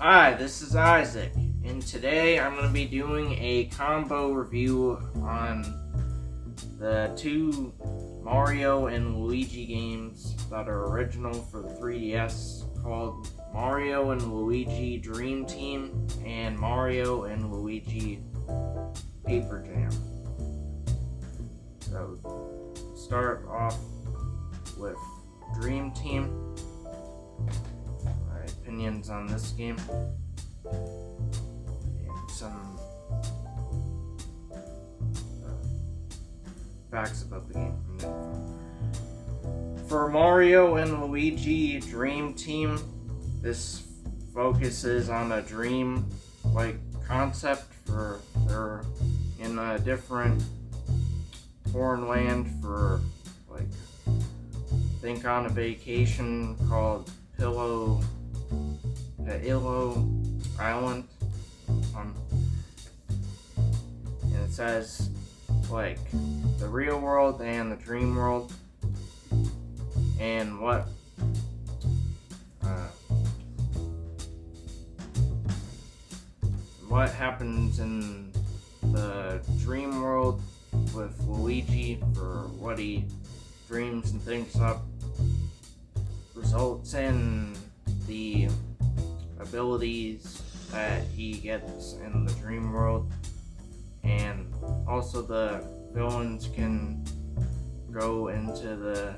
Hi, this is Isaac, and today I'm going to be doing a combo review on the two Mario and Luigi games that are original for the 3DS called Mario and Luigi Dream Team and Mario and Luigi Paper Jam. So, start off with Dream Team. Opinions on this game and some facts about the game. For Mario and Luigi Dream Team, this focuses on a dream-like concept for they're in a different foreign land for think on a vacation called Illo Island, and it says the real world and the dream world, and what happens in the dream world with Luigi for what he dreams and thinks up results in the abilities that he gets in the dream world, and also the villains can go into the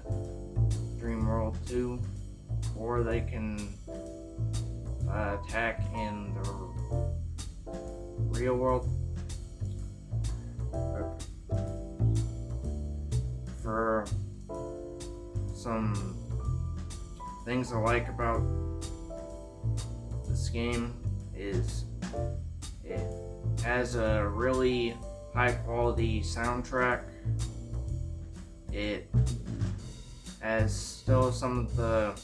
dream world too, or they can attack in the real world. For some things I like about this game is it has a really high quality soundtrack. It has still some of the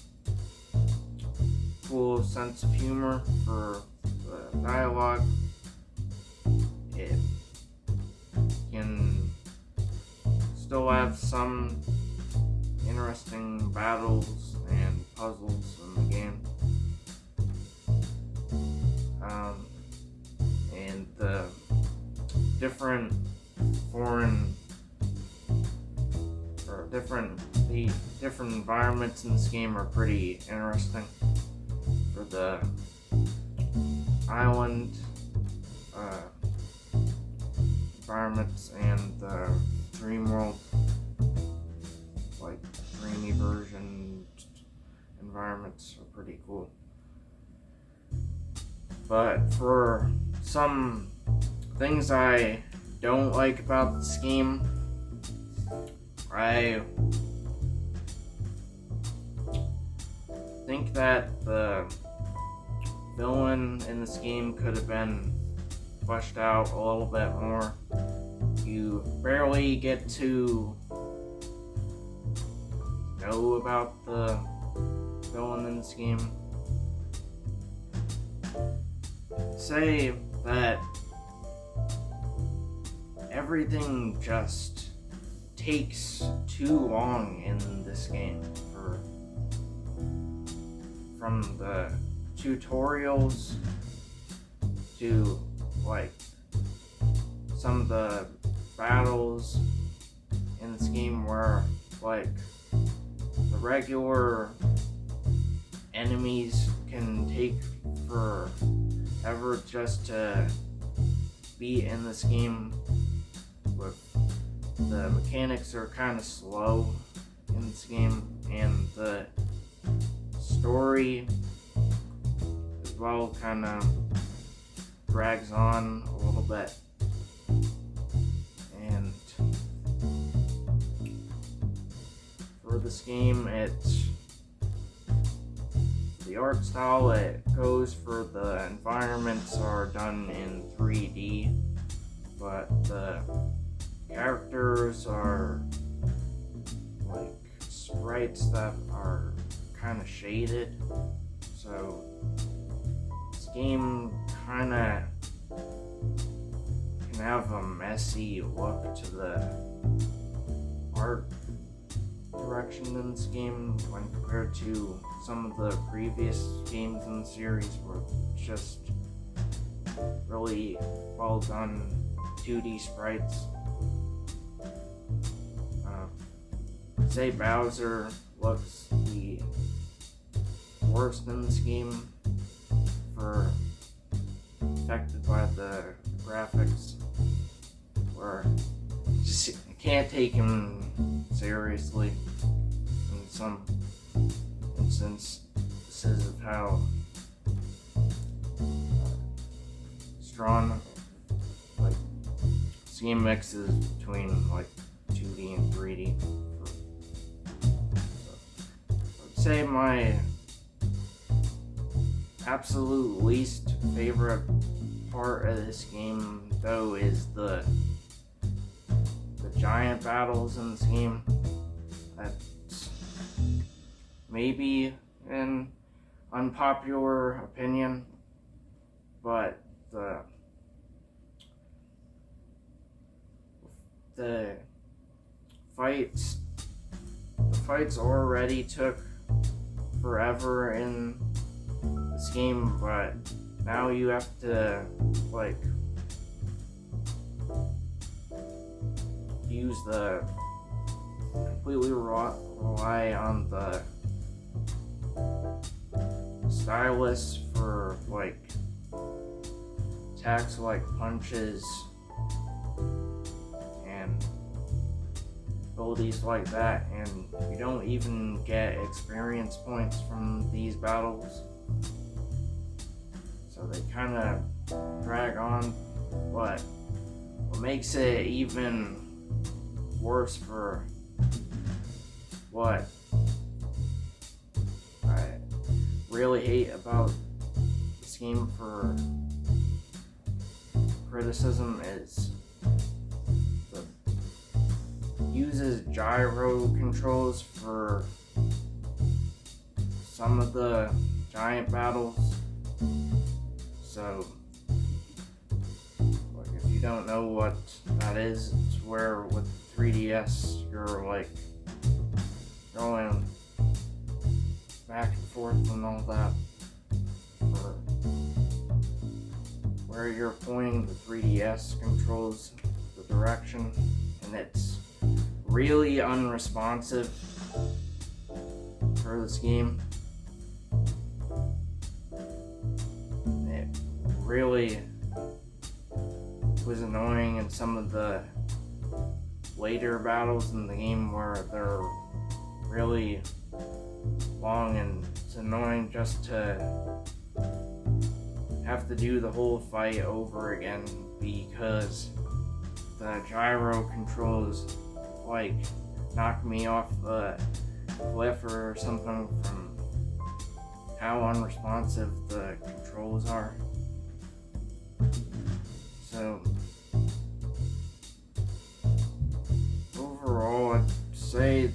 cool sense of humor for the dialogue. It can still have some interesting battles and puzzles in the game. And the different environments in this game are pretty interesting. For the island environments and the dream world, dreamy version environments are pretty cool. But for some things I don't like about this game, I think that the villain in this game could have been fleshed out a little bit more. You barely get to know about the villain in this game. Say that everything just takes too long in this game. From the tutorials to some of the battles in this game where the regular enemies can take forever just to beat in this game. The mechanics are kind of slow in this game, and the story as well kind of drags on a little bit. And for this game, the art style it goes for, the environments are done in 3D, but the characters are sprites that are kind of shaded, so this game kind of can have a messy look to the art direction in this game when compared to some of the previous games in the series, where it's just really well done 2D sprites. Say Bowser looks the worst in this game, for affected by the graphics, where you can't take him seriously in some instances of how strong like this game mixes between like 2D and 3D. I'd say my absolute least favorite part of this game, though, is the giant battles in this game. That's maybe an unpopular opinion, but the fights already took forever in this game, but now you have to like completely rely on the stylus for like attacks like punches and abilities like that, and you don't even get experience points from these battles, so they kind of drag on. But what makes it even worse, for what I really hate about this game for criticism, is the uses gyro controls for some of the giant battles. So like, if you don't know what that is, it's where with 3DS you're like going back and forth and all that, or where you're pointing the 3DS controls the direction, and it's really unresponsive for this game. It really was annoying in some of the later battles in the game, where they're really long, and it's annoying just to have to do the whole fight over again because the gyro controls like knock me off the cliff or something from how unresponsive the controls are. So overall, I'd say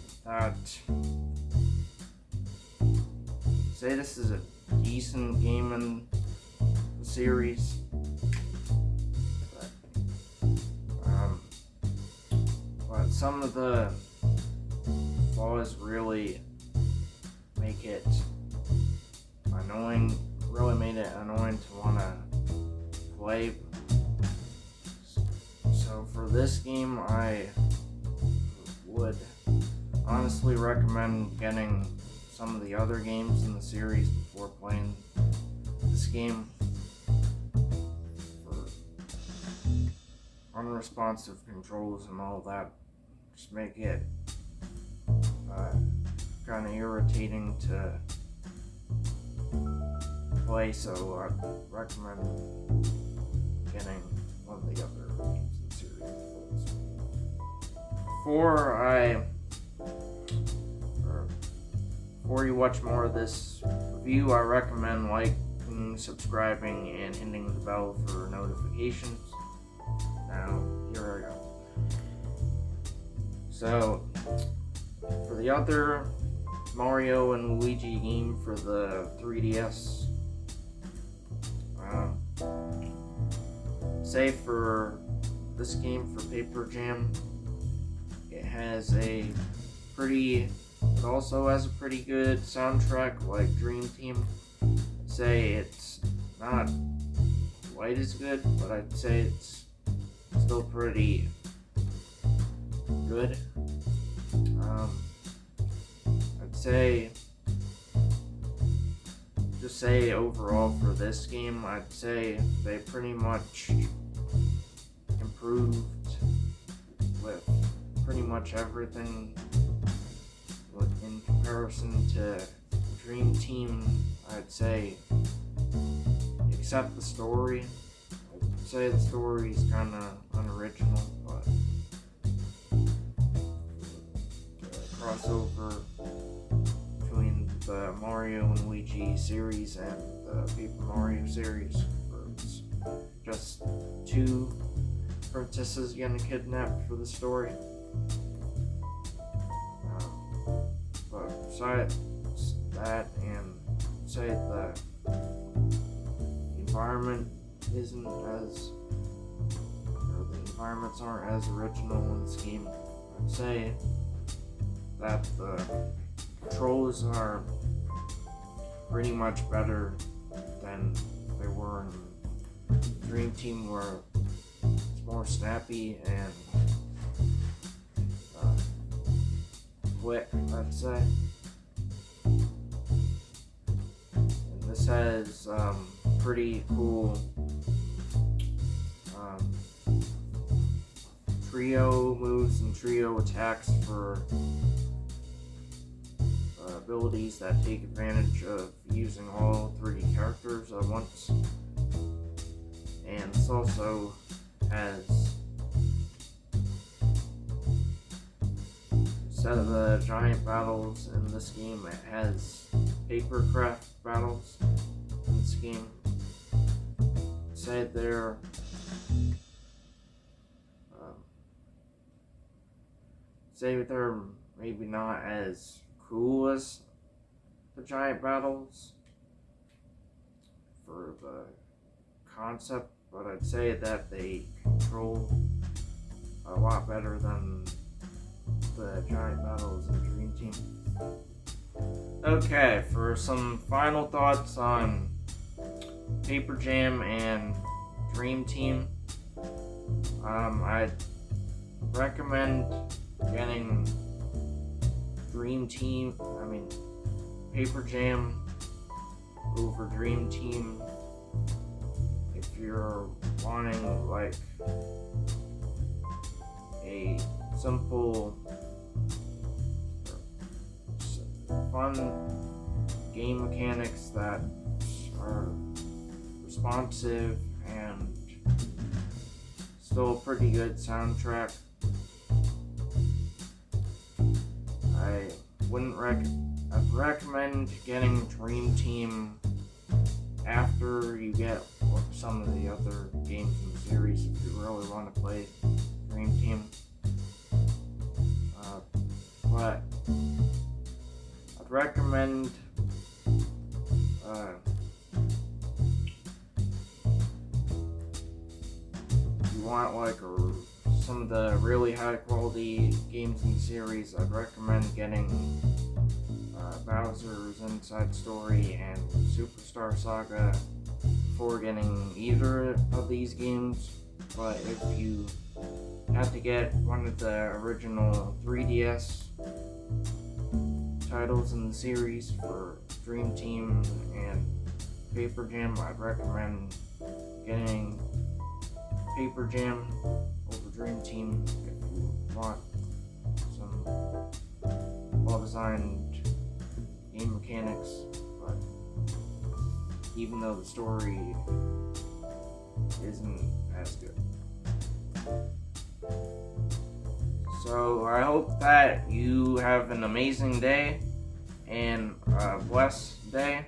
this is a decent game in the series, but some of the flaws really make it annoying. Really made it annoying to want to play. So for this game, I would honestly recommend getting some of the other games in the series before playing this game. For unresponsive controls and all that just make it kind of irritating to play, so I'd recommend getting one of the other games in the series. Before you watch more of this review, I recommend liking, subscribing, and hitting the bell for notifications. Now, here I go. So, for the other Mario and Luigi game for the 3DS, say for this game, for Paper Jam, it has a it also has a pretty good soundtrack, like Dream Team. I'd say it's not quite as good, but I'd say it's still pretty good. I'd say, just say overall for this game, I'd say they pretty much improved with pretty much everything in comparison to Dream Team. I'd say, except the story. I'd say the story is kind of unoriginal, but the crossover between the Mario and Luigi series and the Paper Mario series, where it's just two princesses getting kidnapped for the story. But besides that, and say the environment isn't as, or the environments aren't as original in this game. I'd say that the controls are pretty much better than they were in Dream Team, where it's more snappy and quick, I'd say. And this has pretty cool trio moves and trio attacks for abilities that take advantage of using all 3D characters at once. And this also has, instead of the giant battles in this game, it has papercraft battles in this game. Say they're maybe not as cool as the giant battles for the concept, but I'd say that they control a lot better than the giant battles in Dream Team. Okay, for some final thoughts on Paper Jam and Dream Team, I'd recommend getting Paper Jam over Dream Team if you're wanting like a simple, fun game mechanics that are responsive and still a pretty good soundtrack. I'd recommend getting Dream Team after you get some of the other games in the series if you really want to play Dream Team. But I'd recommend if you want like some of the really high quality games in the series, I'd recommend getting Bowser's Inside Story and Superstar Saga before getting either of these games. But if you had to get one of the original 3DS titles in the series for Dream Team and Paper Jam, I'd recommend getting Paper Jam over Dream Team if you want some well-designed game mechanics, but even though the story isn't as good. So I hope that you have an amazing day and a blessed day.